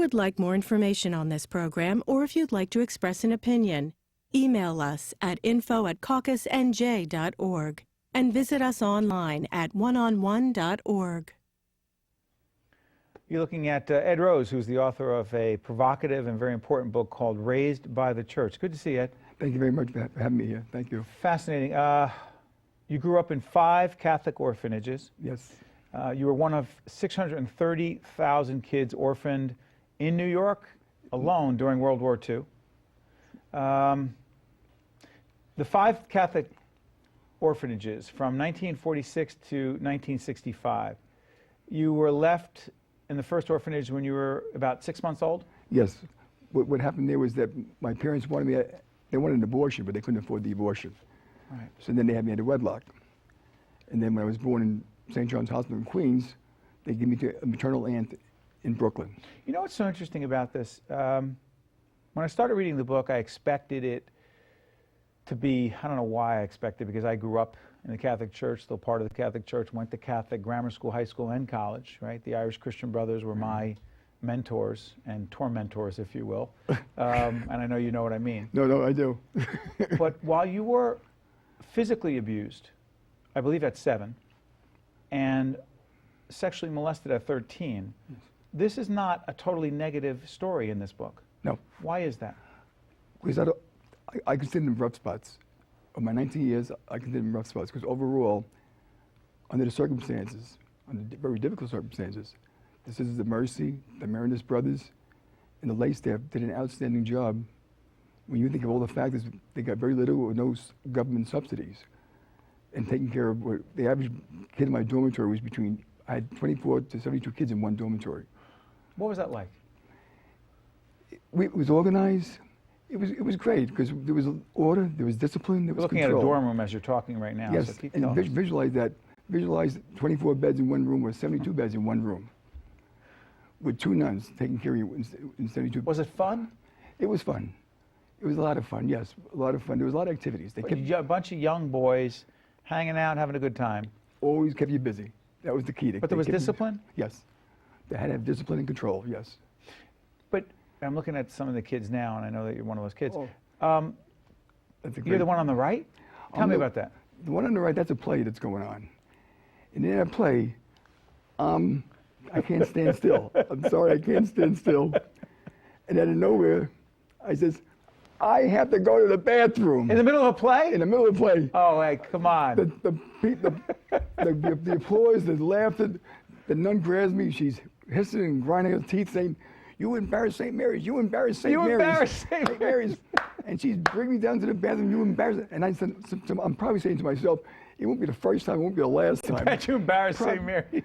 would like more information on this program, or if you'd like to express an opinion, email us at info@caucusnj.org and visit us online at oneonone.org. You're looking at Ed Rohs, who's the author of a provocative and very important book called Raised by the Church. Good to see you, Ed. Thank you very much for having me here. Thank you. Fascinating. You grew up in 5 Catholic orphanages. Yes. You were one of 630,000 kids orphaned in New York alone during World War II. The 5 Catholic orphanages from 1946 to 1965. You were left in the first orphanage when you were about 6 months old? Yes. What happened there was that my parents wanted me, they wanted an abortion, but they couldn't afford the abortion. Right. So then they had me at a wedlock. And then when I was born in St. John's Hospital in Queens, they gave me to a maternal aunt in Brooklyn. You know what's so interesting about this? When I started reading the book, I expected it to be, I don't know why I expected, because I grew up in the Catholic Church, still part of the Catholic Church, went to Catholic grammar school, high school, and college, right? The Irish Christian Brothers were my mentors and tormentors, if you will. And I know you know what I mean. No, I do. But while you were physically abused, I believe at 7, and sexually molested at 13, yes. This is not a totally negative story in this book. No. Why is that? Because I consider them rough spots. Of my 19 years, I consider them rough spots, because overall, under the circumstances, under very difficult circumstances, the Sisters of Mercy, the Emeritus brothers, and the lay staff did an outstanding job. When you think of all the factors, they got very little or no government subsidies. And taking care of what the average kid in my dormitory was between, I had 24 to 72 kids in one dormitory. What was that like? It was organized. It was great, because there was order, there was discipline, there was Looking control. at a dorm room as you're talking right now. Yes, So keep and going. visualize that. Visualize 24 beds in one room or 72 beds in one room, with 2 nuns taking care of you in 72. Was it fun? It was fun. It was a lot of fun, yes, a lot of fun. There was a lot of activities. They kept, A bunch of young boys hanging out, having a good time. always kept you busy. That was the key. But there was discipline? Yes. They had to have discipline and control, yes. But I'm looking at some of the kids now, and I know that you're one of those kids. Oh. That's a You're the one on the right? Tell me about that. The one on the right, that's a play that's going on. And in that play, I can't stand still. I'm sorry, I can't stand still. And out of nowhere, I says, I have to go to the bathroom. In the middle of a play? In the middle of the play. Oh, hey, come on. The applause, the laughter, the nun grabs me, she's hissing and grinding her teeth saying, you embarrass St. Mary's, you embarrass St. Mary's. You embarrass St. Mary's. And she's bringing me down to the bathroom, you embarrass it. And I said, I'm probably saying to myself, it won't be the first time, it won't be the last time. Bet you embarrass St. Mary's.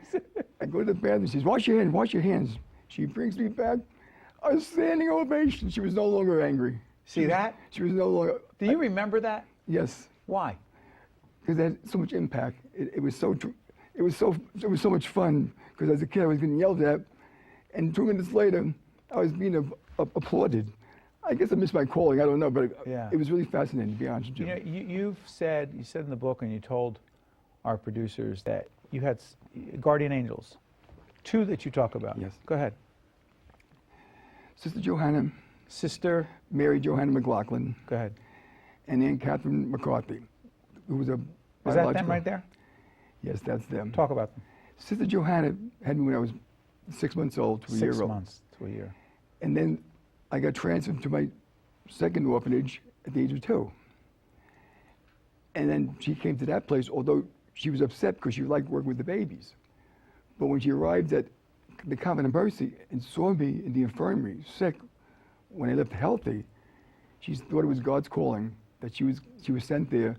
I go to the bathroom, she says, wash your hands, wash your hands. She brings me back a standing ovation. She was no longer angry. See that? She was no longer. Do you remember that? Yes. Why? Because it had so much impact. It was so much fun. Because as a kid, I was getting yelled at, and 2 minutes later, I was being applauded. I guess I missed my calling. I don't know, but Yeah. it was really fascinating, to be honest with you. You know, you said in the book, and you told our producers that you had guardian angels, 2 that you talk about. Yes. Go ahead. Sister Johanna, Sister. Mary Johanna McLaughlin, Go ahead. and Aunt Catherine McCarthy, who was a Is biological. that them right there? Yes, that's them. Talk about them. Sister Johanna had me when I was 6 months old to a year 6 old. months to a year. And then I got transferred to my second orphanage at the age of 2. And then she came to that place, although she was upset because she liked working with the babies. But when she arrived at the Convent of Mercy and saw me in the infirmary, sick, when I left healthy, she thought it was God's calling, that she was sent there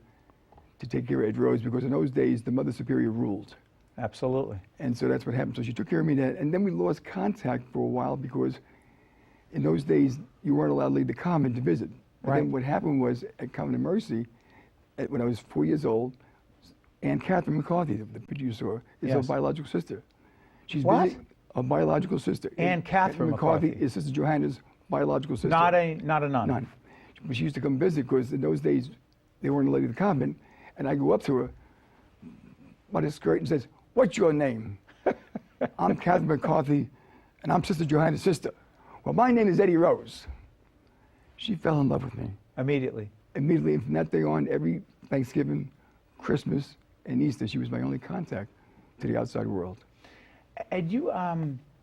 to take care of Ed Rohs, because in those days, the Mother Superior ruled. Absolutely. And so that's what happened. So she took care of me then. And then we lost contact for a while, because in those days, you weren't allowed to leave the convent to visit. But Right. then what happened was, at Convent of Mercy, when I was 4 years old, Aunt Catherine McCarthy, the picture you saw, is Yes. her biological sister. She's What? visiting a biological sister. Aunt Catherine McCarthy is Sister Johanna's biological sister. Not a nun. None. But she used to come visit, because in those days, they weren't allowed to leave the convent. And I go up to her by the skirt and says, what's your name? I'm Catherine McCarthy, and I'm Sister Johanna's sister. Well, my name is Eddie Rohs. She fell in love with me. Immediately. Immediately, and from that day on, every Thanksgiving, Christmas, and Easter, she was my only contact to the outside world. And you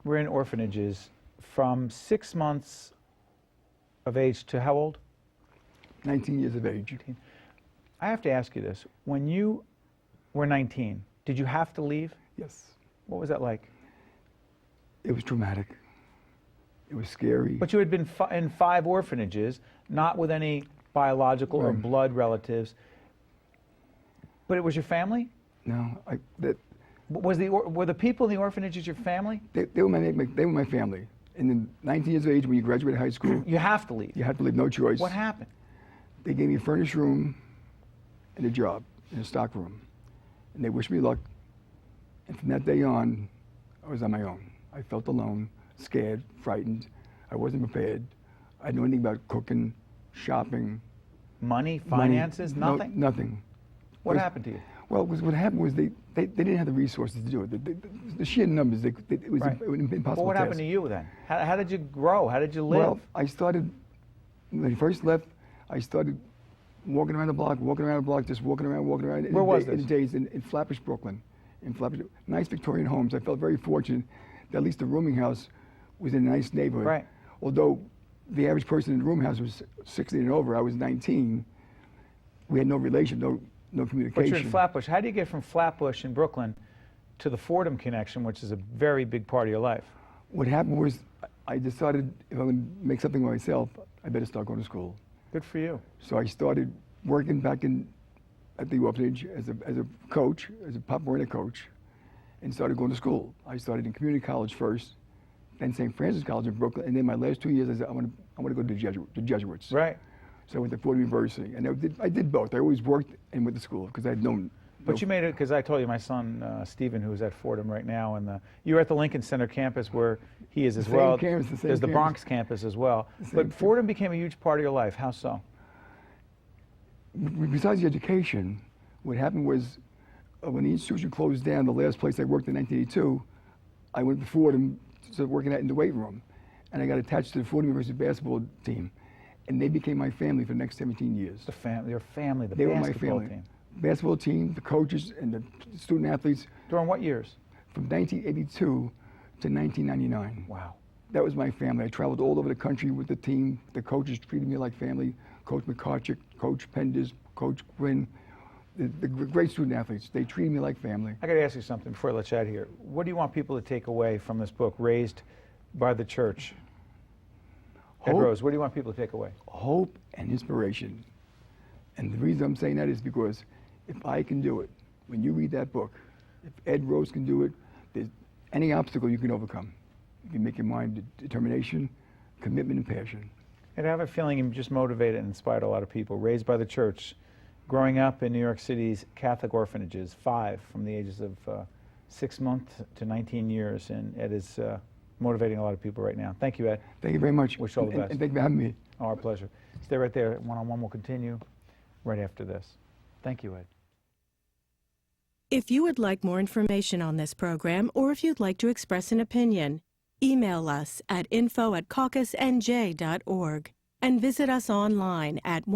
were in orphanages from 6 months of age to how old? 19 years of age. I have to ask you this. When you were 19, did you have to leave? Yes. What was that like? It was traumatic. It was scary. But you had been in 5 orphanages, not with any biological or Right. blood relatives. But it was your family? No, Were the people in the orphanages your family? they were my family. And in 19 years of age, when you graduate high school, You have to leave. you had to leave, no choice. What happened? They gave me a furnished room and a job in a stock room. And they wished me luck. And from that day on, I was on my own. I felt alone, scared, frightened. I wasn't prepared. I didn't know anything about cooking, shopping. Money, finances, No, nothing? nothing. What happened to you? Well, what happened was they didn't have the resources to do it. The sheer numbers, it was Right. impossible. Well, what happened to you then? How did you grow? How did you live? Well, I started, when I first left, I started walking around the block, just walking around. Where was this? In the days in Flatbush, Brooklyn. In Flatbush, nice Victorian homes. I felt very fortunate that at least the rooming house was in a nice neighborhood. Right. Although the average person in the room house was 16 and over, I was 19. We had no relation, no communication. But you're in Flatbush. How do you get from Flatbush in Brooklyn to the Fordham connection, which is a very big part of your life? What happened was I decided if I'm going to make something of myself, I better start going to school. Good for you. So I started working back at the orphanage as a coach, as a Pop Warner coach, and started going to school. I started in community college first, then St. Francis College in Brooklyn, and then my last 2 years I said I want to go to the Jesuits. Right. So I went to Fordham University, and I did both. I always worked and went to school because I had known. But you made it, because I told you my son, Stephen, who's at Fordham right now, and you were at the Lincoln Center campus where he is as same well. campus, the same There's the campus. Bronx campus as well. But Fordham became a huge part of your life. How so? Besides the education, what happened was when the institution closed down, the last place I worked in 1982, I went to Fordham, started working out in the weight room, and I got attached to the Fordham University basketball team, and they became my family for the next 17 years. Your family, the They were my basketball family. team. Basketball team, the coaches, and the student athletes During what years? from 1982 to 1999. Wow. That was my family. I traveled all over the country with the team. The coaches treated me like family. Coach McCarchick, Coach Penders, Coach Quinn, the great student athletes. They treated me like family. I got to ask you something before I let you out of here. What do you want people to take away from this book, Raised by the Church? Ed Hope. Rohs, what do you want people to take away? Hope and inspiration. And the reason I'm saying that is because if I can do it, when you read that book, if Ed Rohs can do it, there's any obstacle you can overcome. If you make your mind determination, commitment, and passion. And I have a feeling you just motivated and inspired a lot of people. Raised by the Church, growing up in New York City's Catholic orphanages, 5 from the ages of 6 months to 19 years. And Ed is motivating a lot of people right now. Thank you, Ed. Thank you very much. Wish you all the best. And thank you for having me. Our pleasure. Stay right there. One-on-one will continue right after this. Thank you, Ed. If you would like more information on this program, or if you'd like to express an opinion, email us at info@caucusnj.org and visit us online at